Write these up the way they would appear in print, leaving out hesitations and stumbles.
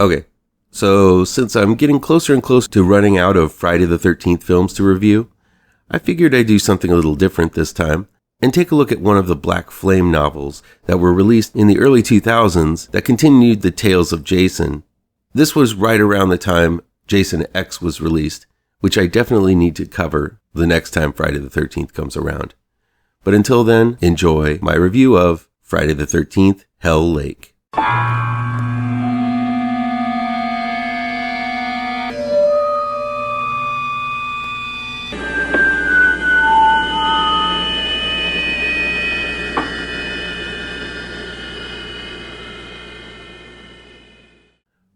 Okay, so since I'm getting closer and closer to running out of Friday the 13th films to review, I figured I'd do something a little different this time and take a look at one of the Black Flame novels that were released in the early 2000s that continued the tales of Jason. This was right around the time Jason X was released, which I definitely need to cover the next time Friday the 13th comes around. But until then, enjoy my review of Friday the 13th, Hell Lake.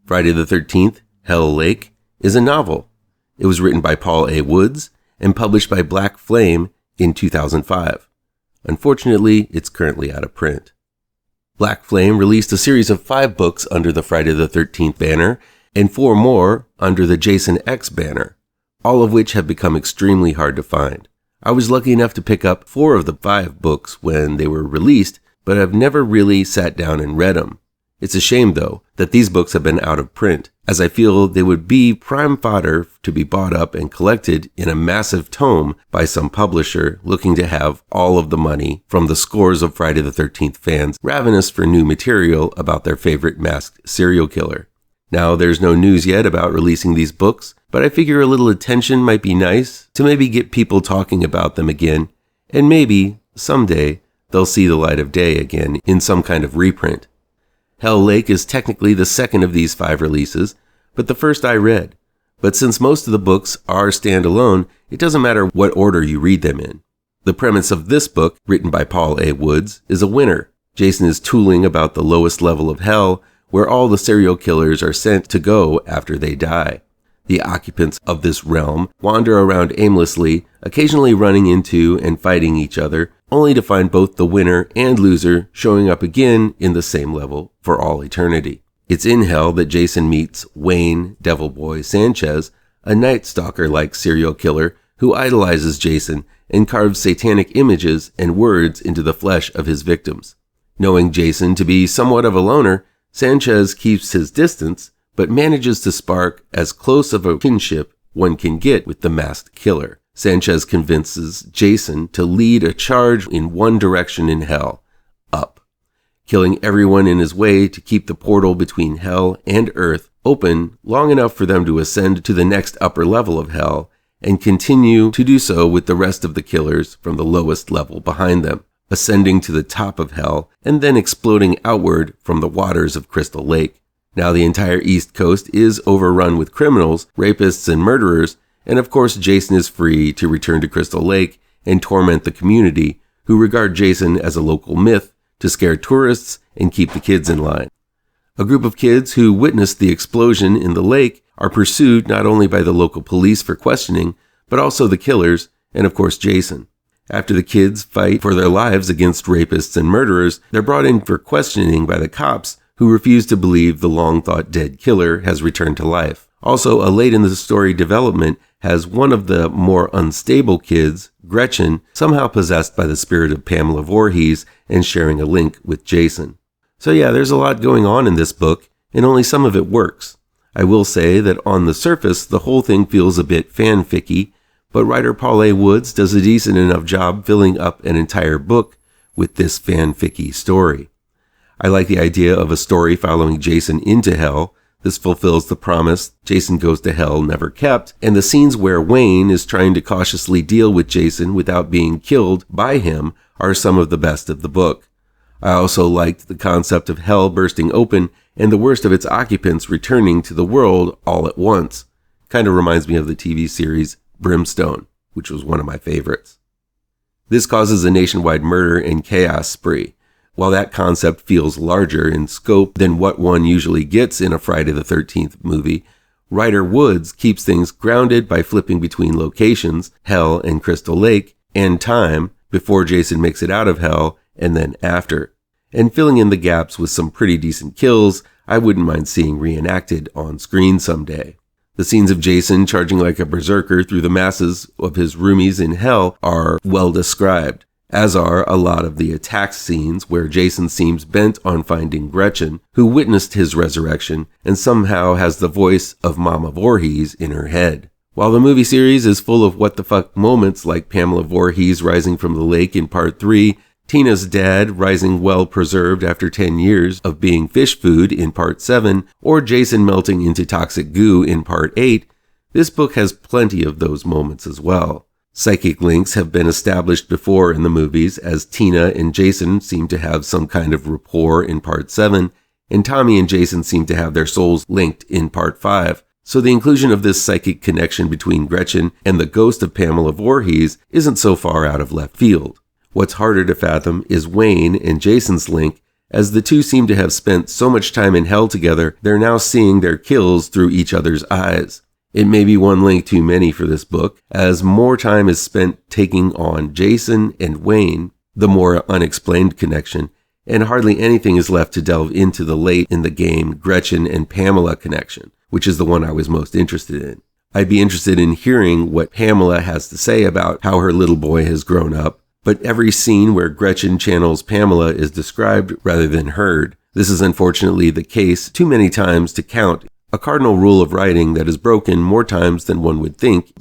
Friday the 13th, Hell Lake is a novel. It was written by Paul A. Woods and published by Black Flame in 2005. Unfortunately, it's currently out of print. Black Flame released a series of 5 books under the Friday the 13th banner and 4 more under the Jason X banner, all of which have become extremely hard to find. I was lucky enough to pick up 4 of the 5 books when they were released, but I've never really sat down and read them. It's a shame, though, that these books have been out of print, as I feel they would be prime fodder to be bought up and collected in a massive tome by some publisher looking to have all of the money from the scores of Friday the 13th fans ravenous for new material about their favorite masked serial killer. Now, there's no news yet about releasing these books, but I figure a little attention might be nice to maybe get people talking about them again, and maybe, someday, they'll see the light of day again in some kind of reprint. Hell Lake is technically the second of these 5 releases, but the first I read. But since most of the books are standalone, it doesn't matter what order you read them in. The premise of this book, written by Paul A. Woods, is a winner. Jason is tooling about the lowest level of hell, where all the serial killers are sent to go after they die. The occupants of this realm wander around aimlessly, occasionally running into and fighting each other, only to find both the winner and loser showing up again in the same level for all eternity. It's in hell that Jason meets Wayne Devil Boy Sanchez, a Night Stalker-like serial killer who idolizes Jason and carves satanic images and words into the flesh of his victims. Knowing Jason to be somewhat of a loner, Sanchez keeps his distance, but manages to spark as close of a kinship one can get with the masked killer. Sanchez convinces Jason to lead a charge in one direction in hell, up, killing everyone in his way to keep the portal between hell and earth open long enough for them to ascend to the next upper level of hell and continue to do so with the rest of the killers from the lowest level behind them, ascending to the top of hell and then exploding outward from the waters of Crystal Lake. Now the entire East Coast is overrun with criminals, rapists, and murderers, and of course Jason is free to return to Crystal Lake and torment the community, who regard Jason as a local myth to scare tourists and keep the kids in line. A group of kids who witnessed the explosion in the lake are pursued not only by the local police for questioning, but also the killers, and of course Jason. After the kids fight for their lives against rapists and murderers, they're brought in for questioning by the cops, who refuse to believe the long-thought-dead killer has returned to life. Also, a late in the story development has one of the more unstable kids, Gretchen, somehow possessed by the spirit of Pamela Voorhees and sharing a link with Jason. So yeah, there's a lot going on in this book, and only some of it works. I will say that on the surface, the whole thing feels a bit fanficky, but writer Paul A. Woods does a decent enough job filling up an entire book with this fanficky story. I like the idea of a story following Jason into hell. This fulfills the promise Jason goes to hell never kept, and the scenes where Wayne is trying to cautiously deal with Jason without being killed by him are some of the best of the book. I also liked the concept of hell bursting open and the worst of its occupants returning to the world all at once. Kind of reminds me of the TV series Brimstone, which was one of my favorites. This causes a nationwide murder and chaos spree. While that concept feels larger in scope than what one usually gets in a Friday the 13th movie, writer Woods keeps things grounded by flipping between locations, hell and Crystal Lake, and time, before Jason makes it out of hell, and then after, and filling in the gaps with some pretty decent kills I wouldn't mind seeing reenacted on screen someday. The scenes of Jason charging like a berserker through the masses of his roomies in hell are well described. as are a lot of the attack scenes where Jason seems bent on finding Gretchen, who witnessed his resurrection and somehow has the voice of Mama Voorhees in her head. While the movie series is full of what the fuck moments like Pamela Voorhees rising from the lake in part 3, Tina's dad rising well preserved after 10 years of being fish food in part 7, or Jason melting into toxic goo in part 8, this book has plenty of those moments as well. Psychic links have been established before in the movies, as Tina and Jason seem to have some kind of rapport in part 7, and Tommy and Jason seem to have their souls linked in part 5. So the inclusion of this psychic connection between Gretchen and the ghost of Pamela Voorhees isn't so far out of left field. What's harder to fathom is Wayne and Jason's link, as the two seem to have spent so much time in hell together, they're now seeing their kills through each other's eyes. It may be one link too many for this book, as more time is spent taking on Jason and Wayne, the more unexplained connection, and hardly anything is left to delve into the late in the game Gretchen and Pamela connection, which is the one I was most interested in. I'd be interested in hearing what Pamela has to say about how her little boy has grown up, but every scene where Gretchen channels Pamela is described rather than heard. This is unfortunately the case too many times to count, a cardinal rule of writing that is broken more times than one would think.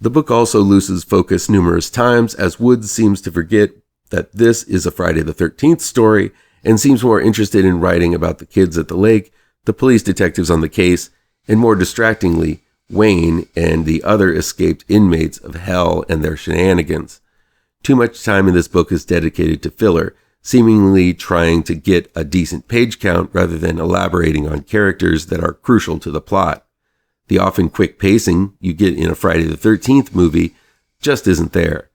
The book also loses focus numerous times, as Woods seems to forget that this is a Friday the 13th story and seems more interested in writing about the kids at the lake, the police detectives on the case, and more distractingly, Wayne and the other escaped inmates of hell and their shenanigans. Too much time in this book is dedicated to filler, seemingly trying to get a decent page count rather than elaborating on characters that are crucial to the plot. The often quick pacing you get in a Friday the 13th movie just isn't there.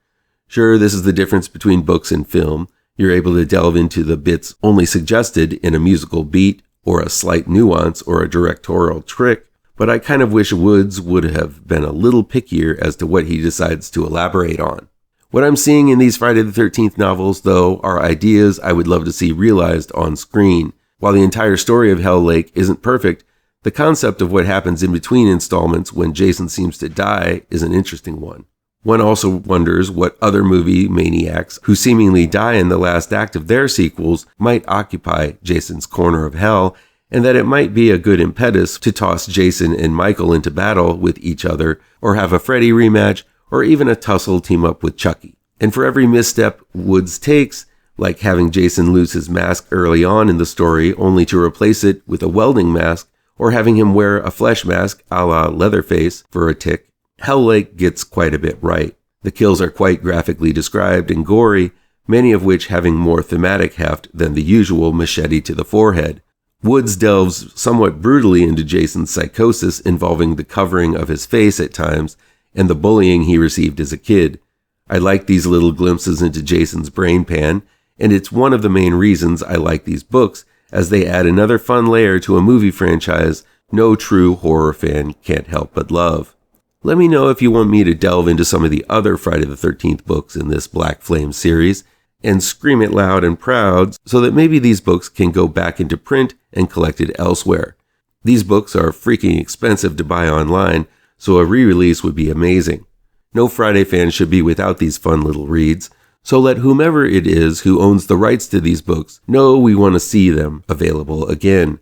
Sure, this is the difference between books and film. You're able to delve into the bits only suggested in a musical beat or a slight nuance or a directorial trick, but I kind of wish Woods would have been a little pickier as to what he decides to elaborate on. What I'm seeing in these Friday the 13th novels, though, are ideas I would love to see realized on screen. While the entire story of Hell Lake isn't perfect, the concept of what happens in between installments when Jason seems to die is an interesting one. One also wonders what other movie maniacs who seemingly die in the last act of their sequels might occupy Jason's corner of hell, and that it might be a good impetus to toss Jason and Michael into battle with each other, or have a Freddy rematch, or even a tussle team up with Chucky. And for every misstep Woods takes, like having Jason lose his mask early on in the story only to replace it with a welding mask, or having him wear a flesh mask a la Leatherface for a tick, Hell Lake gets quite a bit right. The kills are quite graphically described and gory, many of which having more thematic heft than the usual machete to the forehead. Woods delves somewhat brutally into Jason's psychosis involving the covering of his face at times and the bullying he received as a kid. I like these little glimpses into Jason's brain pan, and it's one of the main reasons I like these books, as they add another fun layer to a movie franchise no true horror fan can't help but love. Let me know if you want me to delve into some of the other Friday the 13th books in this Black Flame series, and scream it loud and proud so that maybe these books can go back into print and collected elsewhere. These books are freaking expensive to buy online, so a re-release would be amazing. No Friday fan should be without these fun little reads, so let whomever it is who owns the rights to these books know we want to see them available again.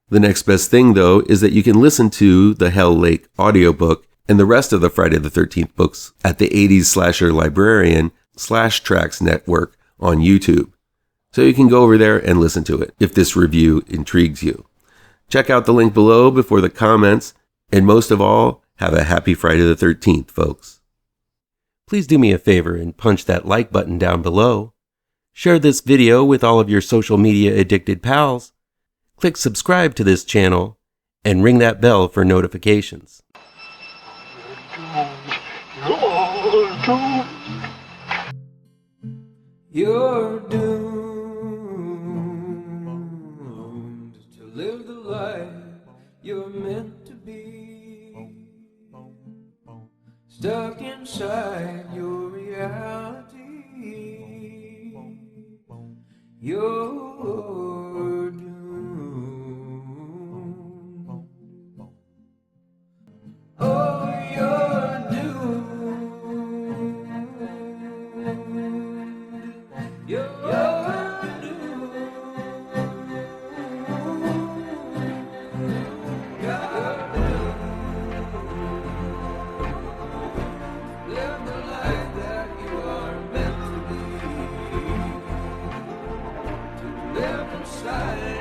The next best thing, though, is that you can listen to the Hell Lake audiobook and the rest of the Friday the 13th books at the 80s Slasher Librarian /Tracks Network on YouTube. So you can go over there and listen to it if this review intrigues you. Check out the link below before the comments, and most of all, have a happy Friday the 13th, folks. Please do me a favor and punch that like button down below. Share this video with all of your social media addicted pals. Click subscribe to this channel and ring that bell for notifications. You're doomed to live the life you're meant to be, stuck inside your reality. You're doomed. Oh, you're doomed. left inside.